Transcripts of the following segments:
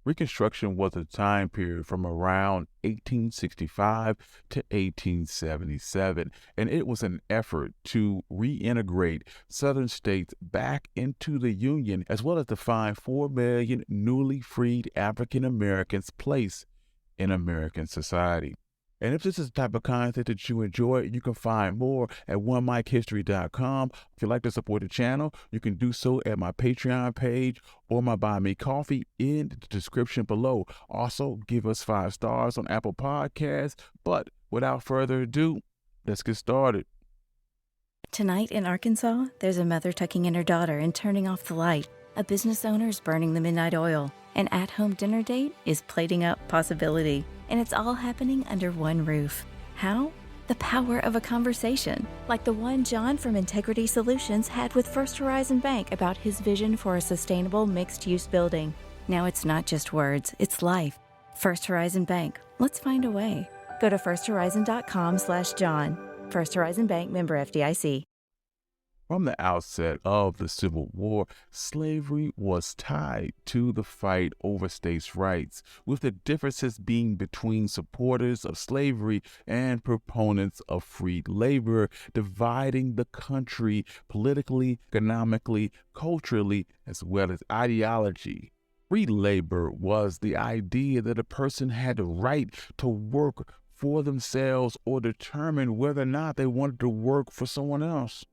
Reconstruction was a time period from around 1865 to 1877, and it was an effort to reintegrate Southern states back into the Union, as well as to find 4 million newly freed African Americans' place in American society. And if this is the type of content that you enjoy, you can find more at onemikehistory.com. If you'd like to support the channel, you can do so at my Patreon page or my Buy Me Coffee in the description below. Also, give us 5 stars on Apple Podcasts. But without further ado, let's get started. Tonight in Arkansas, there's a mother tucking in her daughter and turning off the light. A business owner is burning the midnight oil. An at-home dinner date is plating up possibility. And it's all happening under one roof. How? The power of a conversation, like the one John from Integrity Solutions had with First Horizon Bank about his vision for a sustainable mixed-use building. Now it's not just words, it's life. First Horizon Bank. Let's find a way. Go to firsthorizon.com/John. First Horizon Bank, member FDIC. From the outset of the Civil War, slavery was tied to the fight over states' rights, with the differences being between supporters of slavery and proponents of free labor, dividing the country politically, economically, culturally, as well as ideology. Free labor was the idea that a person had the right to work for themselves or determine whether or not they wanted to work for someone else.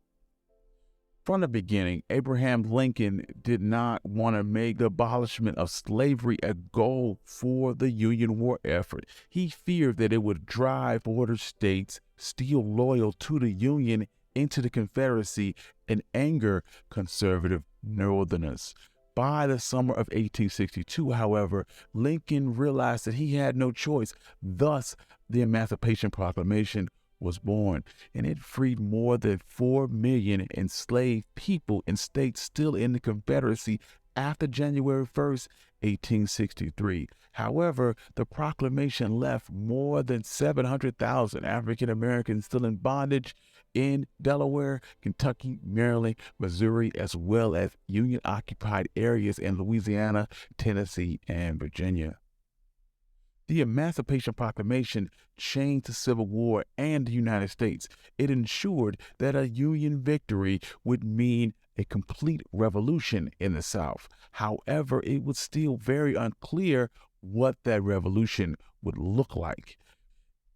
From the beginning, Abraham Lincoln did not want to make the abolishment of slavery a goal for the Union war effort. He feared that it would drive border states still loyal to the Union into the Confederacy and anger conservative Northerners. By the summer of 1862, however, Lincoln realized that he had no choice. Thus, the Emancipation Proclamation was born, and it freed more than 4 million enslaved people in states still in the Confederacy after January 1st, 1863. However, the proclamation left more than 700,000 African Americans still in bondage in Delaware, Kentucky, Maryland, Missouri, as well as Union-occupied areas in Louisiana, Tennessee, and Virginia. The Emancipation Proclamation changed the Civil War and the United States. It ensured that a Union victory would mean a complete revolution in the South. However, it was still very unclear what that revolution would look like.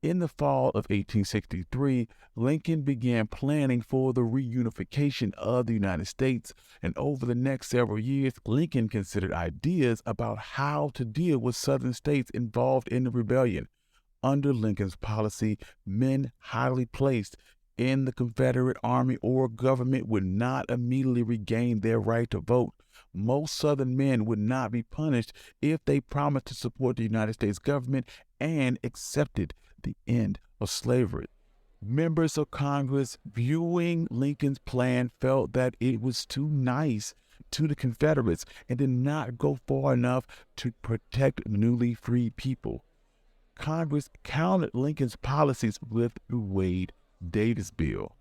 In the fall of 1863, Lincoln began planning for the reunification of the United States, and over the next several years, Lincoln considered ideas about how to deal with Southern states involved in the rebellion. Under Lincoln's policy, men highly placed in the Confederate Army or government would not immediately regain their right to vote. Most Southern men would not be punished if they promised to support the United States government and accepted the end of slavery. Members of Congress viewing Lincoln's plan felt that it was too nice to the Confederates and did not go far enough to protect newly freed people. Congress countered Lincoln's policies with the Wade-Davis bill,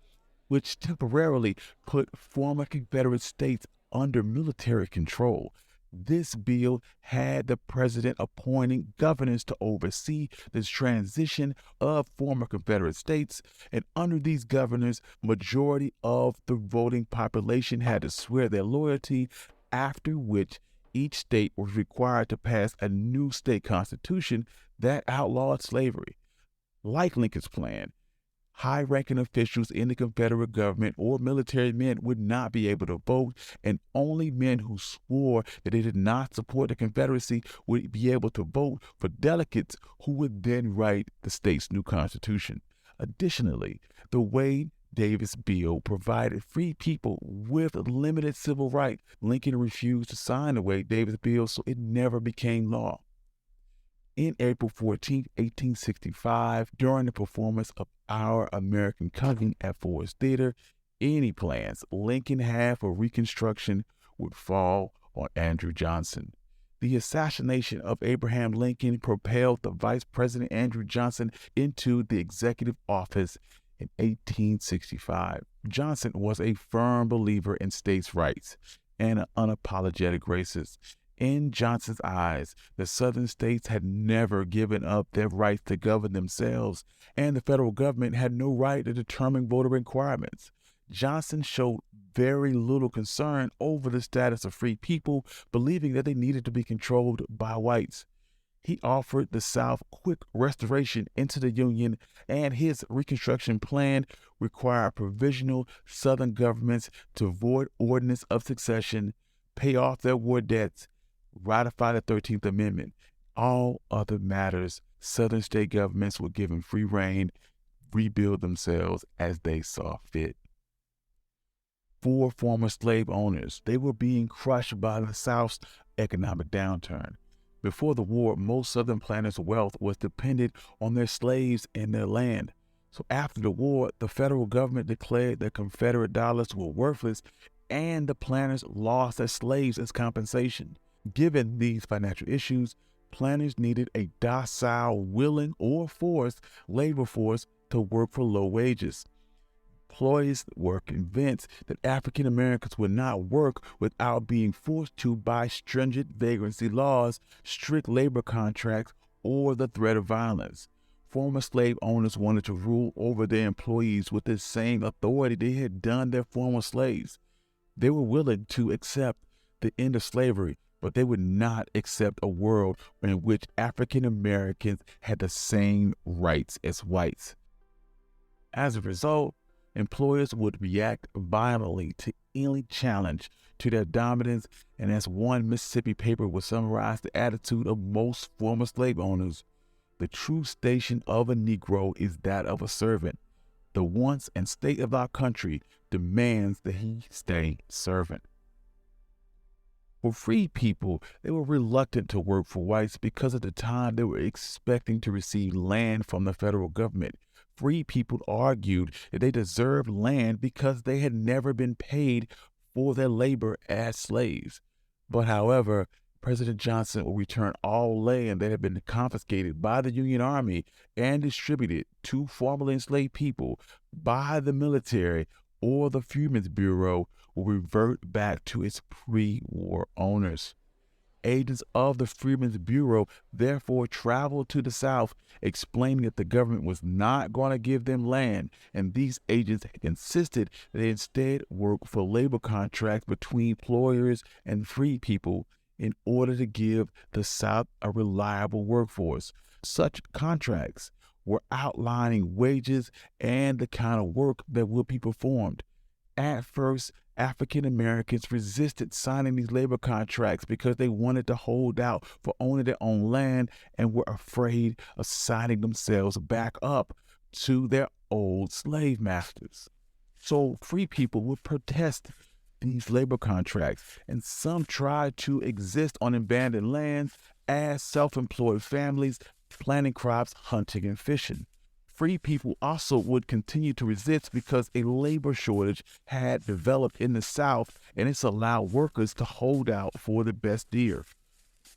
which temporarily put former Confederate states under military control. This bill had the president appointing governors to oversee this transition of former Confederate states, and under these governors, majority of the voting population had to swear their loyalty, after which each state was required to pass a new state constitution that outlawed slavery. Like Lincoln's plan, high-ranking officials in the Confederate government or military men would not be able to vote, and only men who swore that they did not support the Confederacy would be able to vote for delegates who would then write the state's new constitution. Additionally, the Wade-Davis bill provided free people with limited civil rights. Lincoln refused to sign the Wade-Davis bill, so it never became law. In April 14, 1865, during the performance of Our American Cousin at Ford's Theater, any plans Lincoln had for Reconstruction would fall on Andrew Johnson. The assassination of Abraham Lincoln propelled the Vice President Andrew Johnson into the executive office in 1865. Johnson was a firm believer in states' rights and an unapologetic racist. In Johnson's eyes, the Southern states had never given up their rights to govern themselves, and the federal government had no right to determine voter requirements. Johnson showed very little concern over the status of free people, believing that they needed to be controlled by whites. He offered the South quick restoration into the Union, and his Reconstruction plan required provisional Southern governments to void ordinance of secession, pay off their war debts, ratify the 13th Amendment. All other matters, Southern state governments were given free rein, rebuild themselves as they saw fit. For former slave owners, they were being crushed by the South's economic downturn. Before the war, most Southern planters' wealth was dependent on their slaves and their land. So after the war, the federal government declared that Confederate dollars were worthless, and the planters lost their slaves as compensation. Given these financial issues, planters needed a docile, willing, or forced labor force to work for low wages. Employers were convinced that African Americans would not work without being forced to by stringent vagrancy laws, strict labor contracts, or the threat of violence. Former slave owners wanted to rule over their employees with the same authority they had done their former slaves. They were willing to accept the end of slavery, but they would not accept a world in which African Americans had the same rights as whites. As a result, employers would react violently to any challenge to their dominance, and as one Mississippi paper would summarize the attitude of most former slave owners, the true station of a Negro is that of a servant. The wants and state of our country demands that he stay servant. For free people, they were reluctant to work for whites because at the time they were expecting to receive land from the federal government. Free people argued that they deserved land because they had never been paid for their labor as slaves. But however, President Johnson will return all land that had been confiscated by the Union Army and distributed to formerly enslaved people by the military or the Freedmen's Bureau will revert back to its pre-war owners. Agents of the Freedmen's Bureau therefore traveled to the South, explaining that the government was not going to give them land, and these agents insisted that they instead work for labor contracts between employers and free people in order to give the South a reliable workforce. Such contracts were outlining wages and the kind of work that would be performed. At first, African Americans resisted signing these labor contracts because they wanted to hold out for owning their own land and were afraid of signing themselves back up to their old slave masters. So free people would protest these labor contracts, and some tried to exist on abandoned lands as self-employed families, planting crops, hunting, and fishing. Free people also would continue to resist because a labor shortage had developed in the South, and it's allowed workers to hold out for the best deal.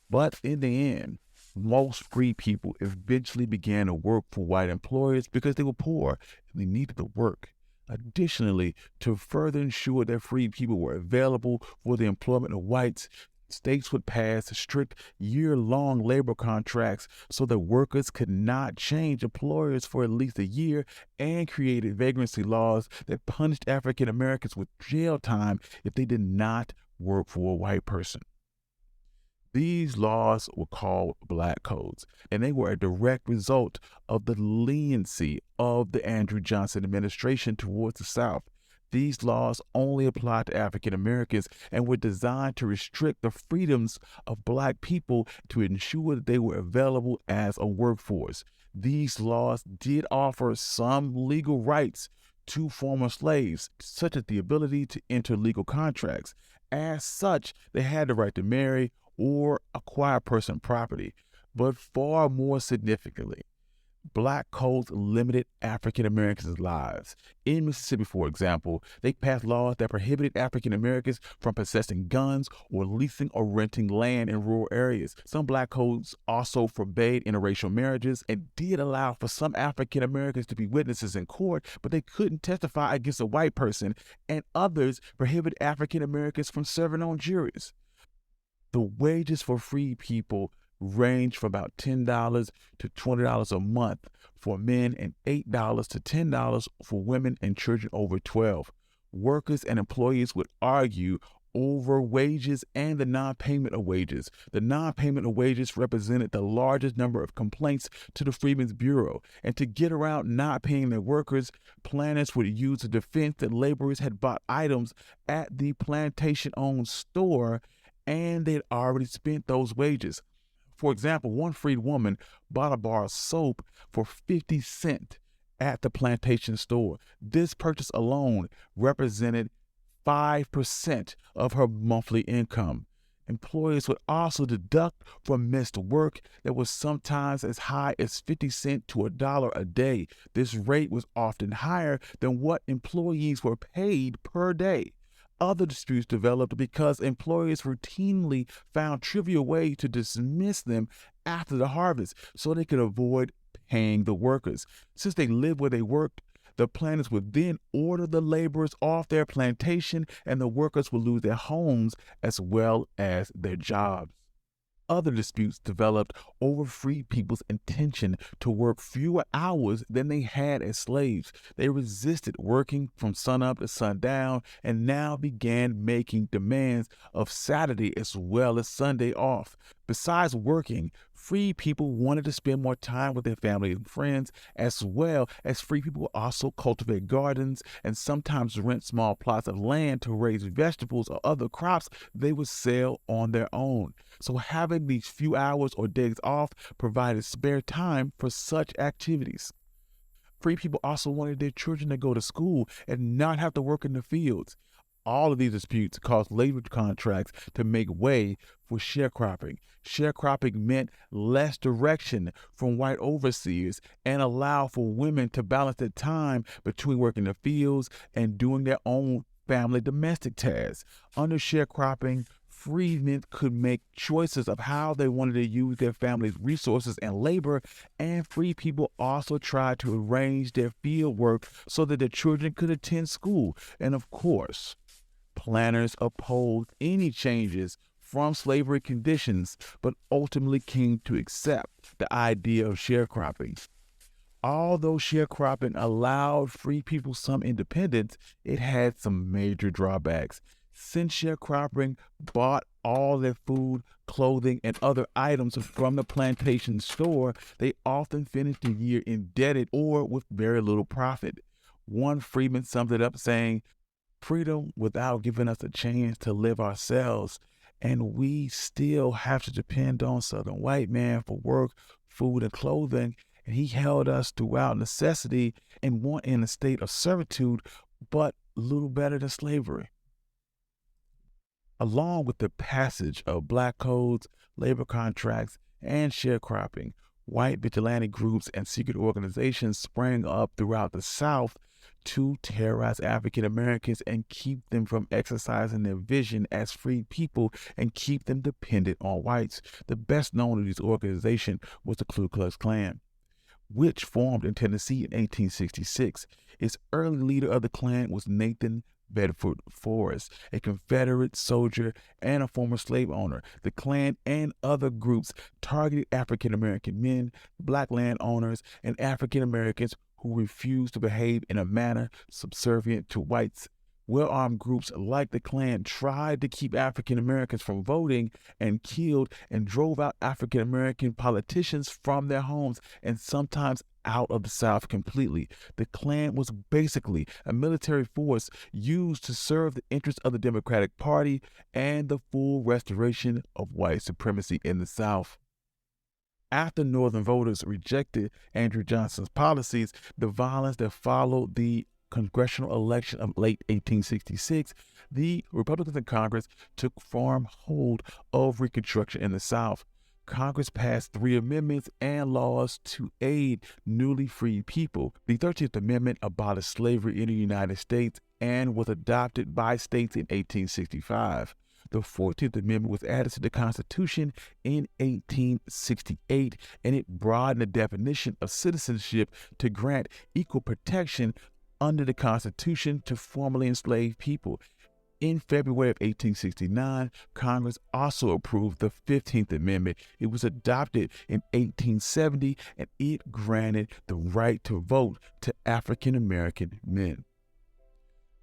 But in the end, most free people eventually began to work for white employers because they were poor and they needed to work. Additionally, to further ensure that free people were available for the employment of whites, states would pass strict year-long labor contracts so that workers could not change employers for at least a year, and created vagrancy laws that punished African Americans with jail time if they did not work for a white person. These laws were called Black Codes, and they were a direct result of the leniency of the Andrew Johnson administration towards the South. These laws only applied to African Americans and were designed to restrict the freedoms of Black people to ensure that they were available as a workforce. These laws did offer some legal rights to former slaves, such as the ability to enter legal contracts. As such, they had the right to marry or acquire personal property. But far more significantly, Black codes limited African Americans' lives. In Mississippi, for example, they passed laws that prohibited African Americans from possessing guns or leasing or renting land in rural areas. Some Black codes also forbade interracial marriages and did allow for some African Americans to be witnesses in court, but they couldn't testify against a white person, and others prohibited African Americans from serving on juries. The wages for free people range from about $10 to $20 a month for men and $8 to $10 for women and children over 12. Workers and employees would argue over wages and the non-payment of wages. The non-payment of wages represented the largest number of complaints to the Freedmen's Bureau. And to get around not paying their workers, planters would use the defense that laborers had bought items at the plantation-owned store and they'd already spent those wages. For example, one freed woman bought a bar of soap for 50 cents at the plantation store. This purchase alone represented 5% of her monthly income. Employers would also deduct from missed work that was sometimes as high as 50 cents to $1 a day. This rate was often higher than what employees were paid per day. Other disputes developed because employers routinely found trivial ways to dismiss them after the harvest so they could avoid paying the workers. Since they lived where they worked, the planters would then order the laborers off their plantation and the workers would lose their homes as well as their jobs. Other disputes developed over free people's intention to work fewer hours than they had as slaves. They resisted working from sunup to sundown and now began making demands of Saturday as well as Sunday off. Besides working, free people wanted to spend more time with their family and friends, as well as free people also cultivate gardens and sometimes rent small plots of land to raise vegetables or other crops they would sell on their own. So having these few hours or days off provided spare time for such activities. Free people also wanted their children to go to school and not have to work in the fields. All of these disputes caused labor contracts to make way for sharecropping. Sharecropping meant less direction from white overseers and allowed for women to balance their time between working in the fields and doing their own family domestic tasks. Under sharecropping, freedmen could make choices of how they wanted to use their family's resources and labor, and free people also tried to arrange their field work so that their children could attend school. And of course, planters opposed any changes from slavery conditions, but ultimately came to accept the idea of sharecropping. Although sharecropping allowed free people some independence, it had some major drawbacks. Since sharecropping bought all their food, clothing, and other items from the plantation store, they often finished the year indebted or with very little profit. One freedman summed it up saying, "Freedom without giving us a chance to live ourselves, and we still have to depend on Southern white man for work, food, and clothing, and he held us throughout necessity and one in a state of servitude, but little better than slavery." Along with the passage of black codes, labor contracts, and sharecropping, white vigilante groups and secret organizations sprang up throughout the South to terrorize African Americans and keep them from exercising their vision as free people and keep them dependent on whites. The best known of these organizations was the Ku Klux Klan, which formed in Tennessee in 1866. Its early leader of the Klan was Nathan Bedford Forrest, a Confederate soldier and a former slave owner. The Klan and other groups targeted African American men, black landowners, and African Americans who refused to behave in a manner subservient to whites. Well-armed groups like the Klan tried to keep African Americans from voting and killed and drove out African American politicians from their homes and sometimes out of the South completely. The Klan was basically a military force used to serve the interests of the Democratic Party and the full restoration of white supremacy in the South. After Northern voters rejected Andrew Johnson's policies, the violence that followed the congressional election of late 1866, the Republicans in Congress took firm hold of Reconstruction in the South. Congress passed 3 amendments and laws to aid newly freed people. The 13th Amendment abolished slavery in the United States and was adopted by states in 1865. The 14th Amendment was added to the Constitution in 1868, and it broadened the definition of citizenship to grant equal protection under the Constitution to formerly enslaved people. In February of 1869, Congress also approved the 15th Amendment. It was adopted in 1870, and it granted the right to vote to African American men.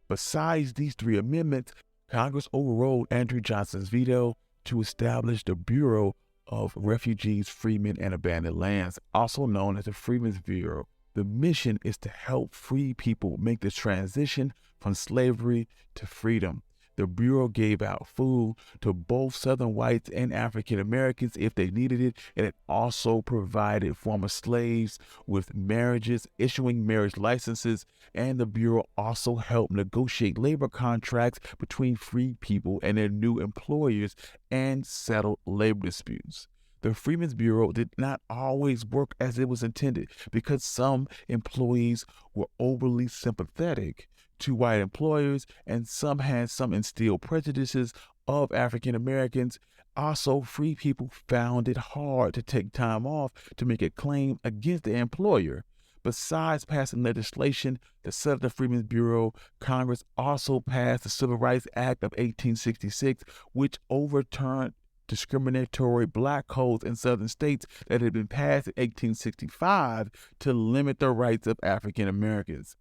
Besides these three amendments, Congress overrode Andrew Johnson's veto to establish the Bureau of Refugees, Freedmen, and Abandoned Lands, also known as the Freedmen's Bureau. The mission is to help free people make the transition from slavery to freedom. The Bureau gave out food to both Southern whites and African Americans if they needed it, and it also provided former slaves with marriages, issuing marriage licenses, and the Bureau also helped negotiate labor contracts between free people and their new employers and settle labor disputes. The Freedmen's Bureau did not always work as it was intended because some employees were overly sympathetic to white employers, and some had some instilled prejudices of African Americans. Also, free people found it hard to take time off to make a claim against the employer. Besides passing legislation to set up the Freedmen's Bureau, Congress also passed the Civil Rights Act of 1866, which overturned discriminatory black codes in southern states that had been passed in 1865 to limit the rights of African Americans.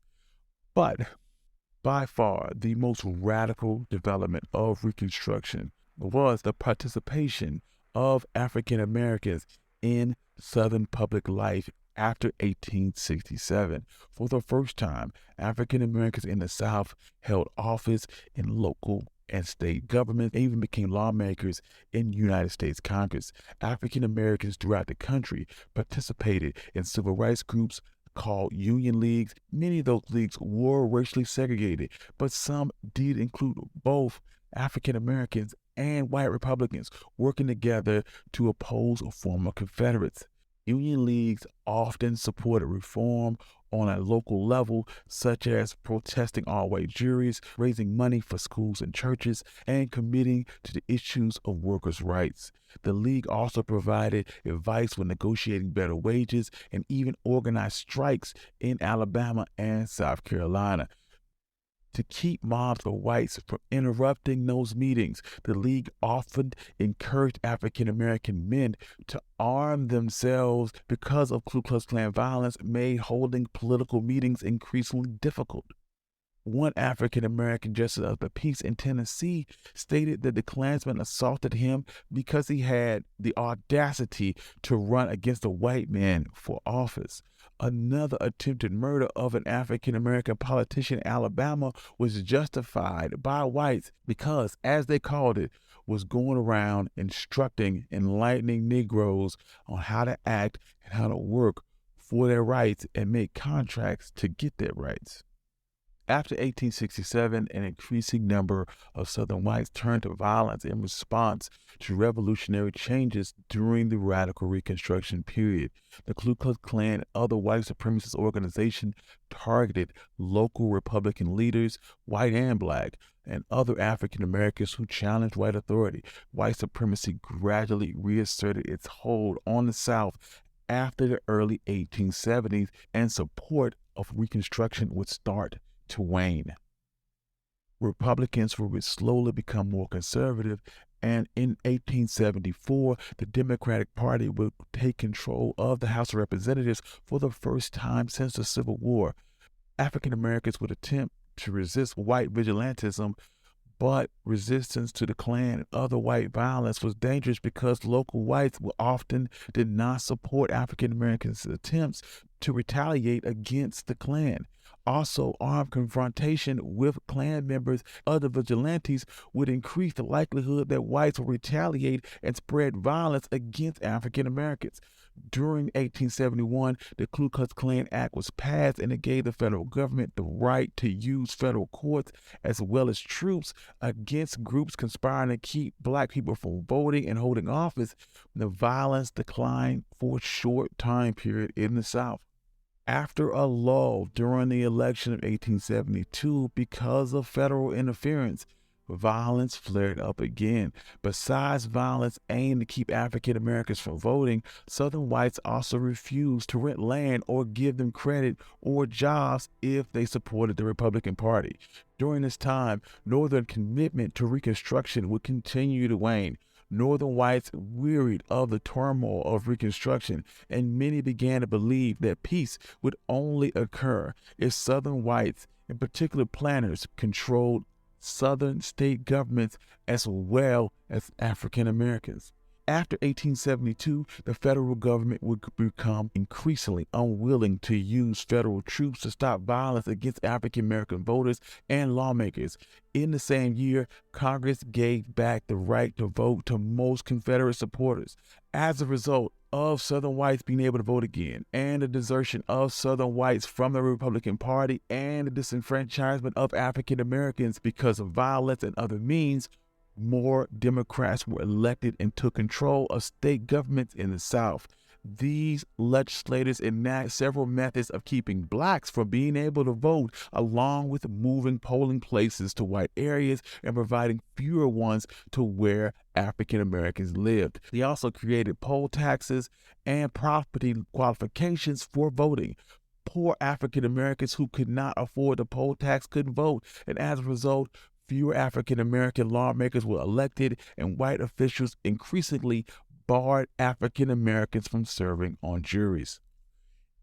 But by far, the most radical development of Reconstruction was the participation of African Americans in Southern public life after 1867. For the first time, African Americans in the South held office in local and state government, and even became lawmakers in United States Congress. African Americans throughout the country participated in civil rights groups called union leagues. Many of those leagues were racially segregated, but some did include both African Americans and white Republicans working together to oppose former Confederates. Union leagues often supported reform on a local level, such as protesting all-white juries, raising money for schools and churches, and committing to the issues of workers' rights. The League also provided advice when negotiating better wages and even organized strikes in Alabama and South Carolina. To keep mobs of whites from interrupting those meetings, the League often encouraged African American men to arm themselves because of Ku Klux Klan violence made holding political meetings increasingly difficult. One African American justice of the peace in Tennessee stated that the Klansmen assaulted him because he had the audacity to run against a white man for office. Another attempted murder of an African American politician in Alabama was justified by whites because, as they called it, was going around instructing enlightening Negroes on how to act and how to work for their rights and make contracts to get their rights. After 1867, an increasing number of Southern whites turned to violence in response to revolutionary changes during the Radical Reconstruction period. The Ku Klux Klan and other white supremacist organizations targeted local Republican leaders, white and black, and other African Americans who challenged white authority. White supremacy gradually reasserted its hold on the South after the early 1870s, and support of Reconstruction would start to wane. Republicans would slowly become more conservative, and in 1874, the Democratic Party would take control of the House of Representatives for the first time since the Civil War. African Americans would attempt to resist white vigilantism, but resistance to the Klan and other white violence was dangerous because local whites often did not support African Americans' attempts to retaliate against the Klan. Also, armed confrontation with Klan members, other vigilantes, would increase the likelihood that whites will retaliate and spread violence against African Americans. During 1871, the Ku Klux Klan Act was passed, and it gave the federal government the right to use federal courts as well as troops against groups conspiring to keep black people from voting and holding office. The violence declined for a short time period in the South. After a lull during the election of 1872 because of federal interference, violence flared up again. Besides violence aimed to keep African Americans from voting, Southern whites also refused to rent land or give them credit or jobs if they supported the Republican Party. During this time, Northern commitment to Reconstruction would continue to wane. Northern whites wearied of the turmoil of Reconstruction, and many began to believe that peace would only occur if Southern whites, in particular planters, controlled Southern state governments as well as African Americans. After 1872, the federal government would become increasingly unwilling to use federal troops to stop violence against African American voters and lawmakers. In the same year, Congress gave back the right to vote to most Confederate supporters. As a result of Southern whites being able to vote again, and the desertion of Southern whites from the Republican Party, and the disenfranchisement of African Americans because of violence and other means, more Democrats were elected and took control of state governments in the South. These legislators enact several methods of keeping blacks from being able to vote, along with moving polling places to white areas and providing fewer ones to where African Americans lived. They also created poll taxes and property qualifications for voting. Poor African Americans who could not afford the poll tax couldn't vote, and as a result, fewer African American lawmakers were elected, and white officials increasingly barred African Americans from serving on juries.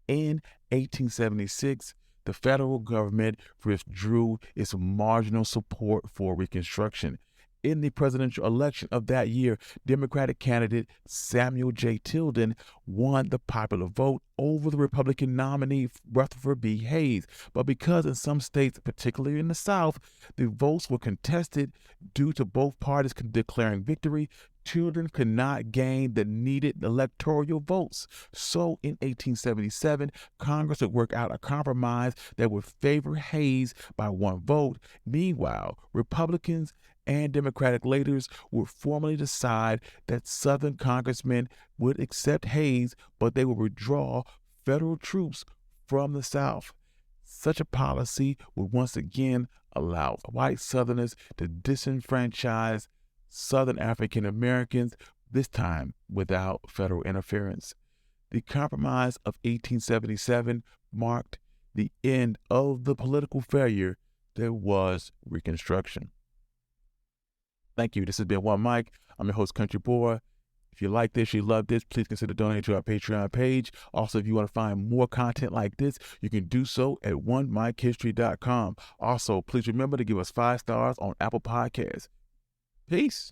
In 1876, the federal government withdrew its marginal support for Reconstruction. In the presidential election of that year, Democratic candidate Samuel J. Tilden won the popular vote over the Republican nominee Rutherford B. Hayes. But because in some states, particularly in the South, the votes were contested due to both parties declaring victory, Tilden could not gain the needed electoral votes. So in 1877, Congress would work out a compromise that would favor Hayes by one vote. Meanwhile, Republicans and Democratic leaders would formally decide that Southern congressmen would accept Hayes, but they would withdraw federal troops from the South. Such a policy would once again allow white Southerners to disenfranchise Southern African Americans, this time without federal interference. The Compromise of 1877 marked the end of the political failure that was Reconstruction. Thank you. This has been One Mike. I'm your host, Country Boy. If you like this, you love this, please consider donating to our Patreon page. Also, if you want to find more content like this, you can do so at onemikehistory.com. Also, please remember to give us 5 stars on Apple Podcasts. Peace.